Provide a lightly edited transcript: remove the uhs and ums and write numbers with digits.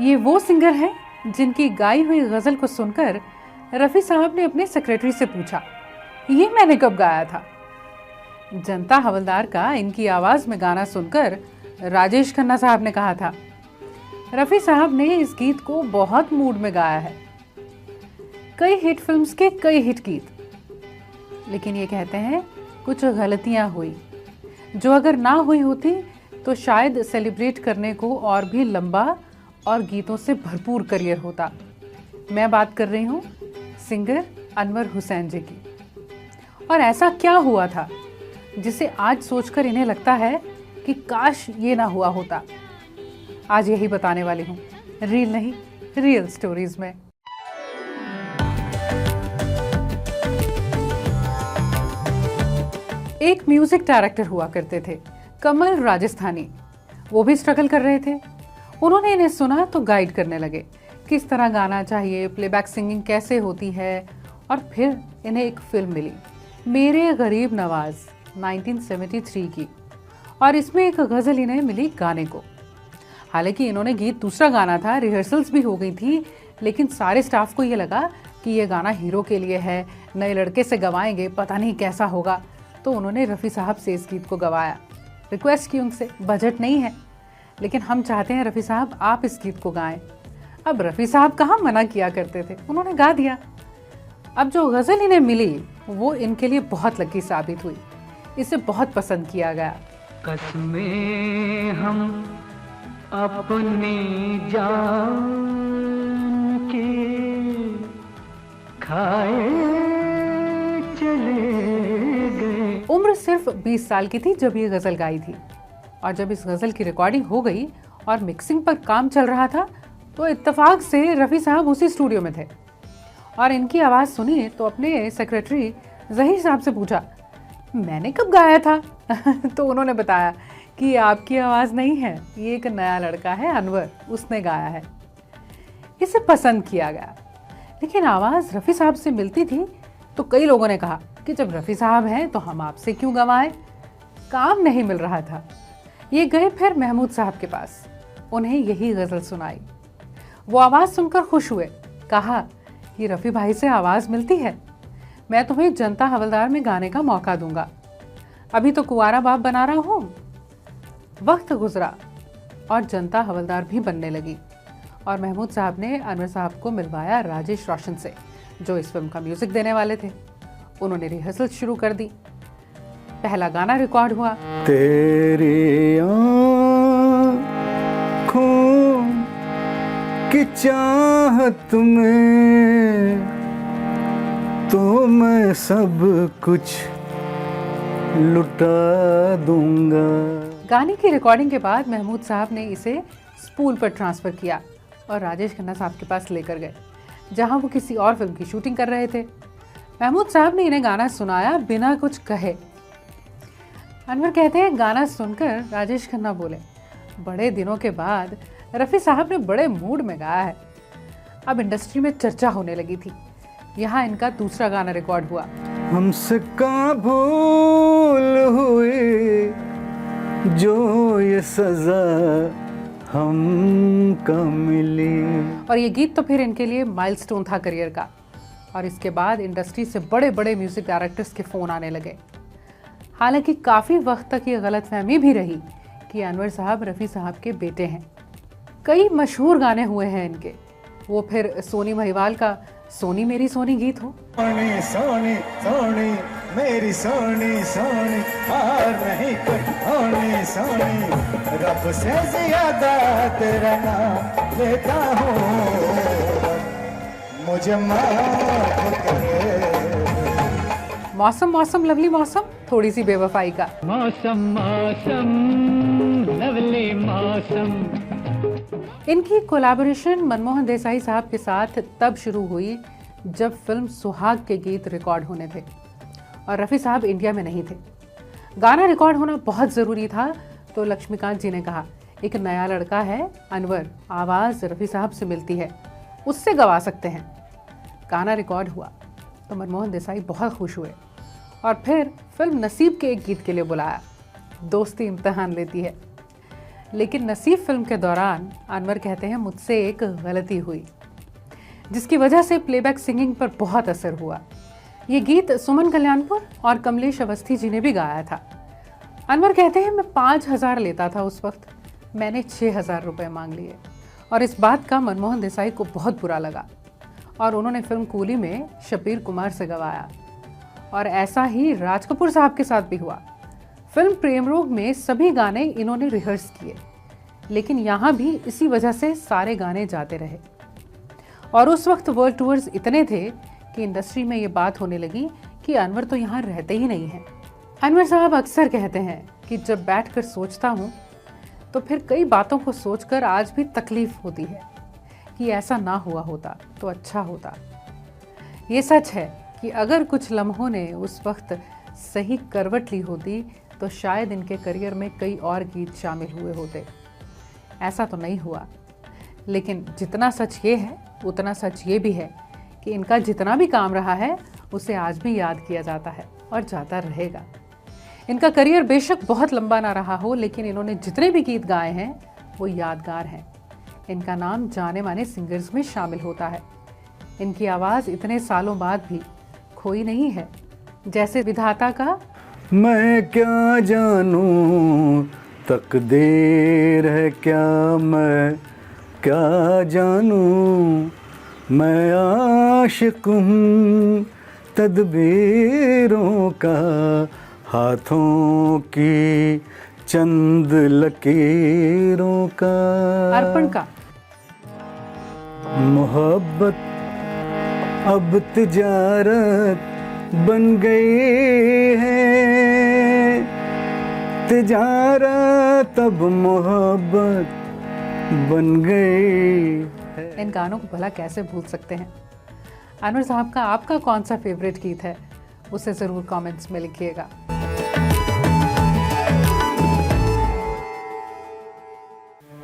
ये वो सिंगर है जिनकी गाई हुई गजल को सुनकर रफ़ी साहब ने अपने सेक्रेटरी से पूछा, ये मैंने कब गाया था। जनता हवलदार का इनकी आवाज़ में गाना सुनकर राजेश खन्ना साहब ने कहा था, रफ़ी साहब ने इस गीत को बहुत मूड में गाया है। कई हिट फिल्म्स के कई हिट गीत, लेकिन ये कहते हैं कुछ गलतियां हुई जो अगर ना हुई होती तो शायद सेलिब्रेट करने को और भी लंबा और गीतों से भरपूर करियर होता। मैं बात कर रही हूँ सिंगर अनवर हुसैन जी की। और ऐसा क्या हुआ था जिसे आज सोचकर इन्हें लगता है कि काश ये ना हुआ होता। आज यही बताने वाली हूँ, रील नहीं रियल स्टोरीज में। एक म्यूजिक डायरेक्टर हुआ करते थे, कमल राजस्थानी। वो भी स्ट्रगल कर रहे थे। उन्होंने इन्हें सुना तो गाइड करने लगे, किस तरह गाना चाहिए, प्लेबैक सिंगिंग कैसे होती है। और फिर इन्हें एक फिल्म मिली, मेरे गरीब नवाज 1973 की, और इसमें एक गज़ल इन्हें मिली गाने को। हालांकि इन्होंने गीत दूसरा गाना था, रिहर्सल्स भी हो गई थी, लेकिन सारे स्टाफ को ये लगा कि ये गाना हीरो के लिए है, नए लड़के से गवाएंगे, पता नहीं कैसा होगा। तो उन्होंने रफ़ी साहब से इस गीत को गवाया, रिक्वेस्ट की उनसे, बजट नहीं है लेकिन हम चाहते हैं रफ़ी साहब आप इस गीत को गाएं। अब रफ़ी साहब कहाँ मना किया करते थे, उन्होंने गा दिया। अब जो गज़ल इन्हें मिली वो इनके लिए बहुत लकी साबित हुई, इसे बहुत पसंद किया गया। कसमें हम अपनी जान की खाए चले गए। उम्र सिर्फ 20 साल की थी जब ये गज़ल गाई थी, और जब इस गज़ल की रिकॉर्डिंग हो गई और मिक्सिंग पर काम चल रहा था तो इत्तेफाक से रफ़ी साहब उसी स्टूडियो में थे। और इनकी आवाज़ सुनी तो अपने सेक्रेटरी ज़हीर साहब से पूछा, मैंने कब गाया था? तो उन्होंने बताया कि आपकी आवाज़ नहीं है, ये एक नया लड़का है अनवर, उसने गाया है। इसे पसंद किया गया, लेकिन आवाज़ रफ़ी साहब से मिलती थी तो कई लोगों ने कहा कि जब रफ़ी साहब हैं तो हम आपसे क्यों गवाएं। काम नहीं मिल रहा था। ये गए फिर महमूद साहब के पास, उन्हें यही गज़ल सुनाई। वो आवाज़ सुनकर खुश हुए, कहा कि रफ़ी भाई से आवाज़ मिलती है, मैं तुम्हें जनता हवलदार में गाने का मौका दूंगा। अभी तो कुंवारा बाप बना रहा हूँ। वक्त गुजरा और जनता हवलदार भी बनने लगी, और महमूद साहब ने अनवर साहब को मिलवाया राजेश रोशन से, जो इस फिल्म का म्यूजिक देने वाले थे। उन्होंने रिहर्सल शुरू कर दी। पहला गाना रिकॉर्ड हुआ, तेरी आँखों की चाहत में तो मैं सब कुछ लुटा दूंगा। गाने की रिकॉर्डिंग के बाद महमूद साहब ने इसे स्पूल पर ट्रांसफ़र किया और राजेश खन्ना साहब के पास लेकर गए, जहां वो किसी और फिल्म की शूटिंग कर रहे थे। महमूद साहब ने इन्हें गाना सुनाया बिना कुछ कहे। अनवर कहते हैं, गाना सुनकर राजेश खन्ना बोले, बड़े दिनों के बाद रफ़ी साहब ने बड़े मूड में गाया है। अब इंडस्ट्री में चर्चा होने लगी थी। यहाँ इनका दूसरा गाना रिकॉर्ड हुआ, हमसे कहाँ भूल हुई जो ये सजा हमको मिली। और ये गीत तो फिर इनके लिए माइलस्टोन था करियर का। और इसके बाद इंडस्ट्री से बड़े बड़े म्यूजिक डायरेक्टर्स के फ़ोन आने लगे। हालांकि काफ़ी वक्त तक ये गलतफहमी भी रही कि अनवर साहब रफ़ी साहब के बेटे हैं। कई मशहूर गाने हुए हैं इनके, वो फिर सोनी महिवाल का सोनी मेरी सोनी गीत हो, सोनी सोनी सोनी मेरी सोनी सोनी, और नहीं कुछ सोनी सोनी, रब से ज्यादा तेरा नाम लेता हूँ, मुझे माफ करे। मौसम मौसम लवली मौसम, थोड़ी सी बेवफाई का। मौसम मौसम लवली मौसम। इनकी कोलैबोरेशन मनमोहन देसाई साहब के साथ तब शुरू हुई जब फिल्म सुहाग के गीत रिकॉर्ड होने थे और रफ़ी साहब इंडिया में नहीं थे। गाना रिकॉर्ड होना बहुत ज़रूरी था, तो लक्ष्मीकांत जी ने कहा, एक नया लड़का है अनवर, आवाज़ रफ़ी साहब से मिलती है, उससे गवा सकते हैं। गाना रिकॉर्ड हुआ तो मनमोहन देसाई बहुत खुश हुए और फिर फिल्म नसीब के एक गीत के लिए बुलाया, दोस्ती इम्तिहान लेती है। लेकिन नसीब फिल्म के दौरान अनवर कहते हैं मुझसे एक गलती हुई, जिसकी वजह से प्लेबैक सिंगिंग पर बहुत असर हुआ। ये गीत सुमन कल्याणपुर और कमलेश अवस्थी जी ने भी गाया था। अनवर कहते हैं मैं 5,000 लेता था उस वक्त, मैंने 6,000 रुपये मांग लिए और इस बात का मनमोहन देसाई को बहुत बुरा लगा और उन्होंने फिल्म कूली में शब्बीर कुमार से गवाया। और ऐसा ही राज कपूर साहब के साथ भी हुआ। फिल्म प्रेम रोग में सभी गाने इन्होंने रिहर्स किए, लेकिन यहाँ भी इसी वजह से सारे गाने जाते रहे। और उस वक्त वर्ल्ड टूर्स इतने थे कि इंडस्ट्री में ये बात होने लगी कि अनवर तो यहाँ रहते ही नहीं हैं। अनवर साहब अक्सर कहते हैं कि जब बैठकर सोचता हूँ तो फिर कई बातों को सोचकर आज भी तकलीफ होती है कि ऐसा ना हुआ होता तो अच्छा होता। ये सच है कि अगर कुछ लम्हों ने उस वक्त सही करवट ली होती तो शायद इनके करियर में कई और गीत शामिल हुए होते। ऐसा तो नहीं हुआ, लेकिन जितना सच ये है उतना सच ये भी है कि इनका जितना भी काम रहा है उसे आज भी याद किया जाता है और जाता रहेगा। इनका करियर बेशक बहुत लंबा ना रहा हो, लेकिन इन्होंने जितने भी गीत गाए हैं वो यादगार हैं। इनका नाम जाने माने सिंगर्स में शामिल होता है। इनकी आवाज़ इतने सालों बाद भी खोई नहीं है, जैसे विधाता का मैं क्या जानूं तकदीर है क्या, मैं क्या जानूं, मैं आशिक हूँ तदबीरों का, हाथों की चंद लकीरों का। अर्पण का मोहब्बत अब तिजारत बन गई है, तिजारत अब मोहब्बत बन गई है। इन गानों को भला कैसे भूल सकते हैं। अनवर साहब का आपका कौन सा फेवरेट गीत है उसे ज़रूर कमेंट्स में लिखिएगा।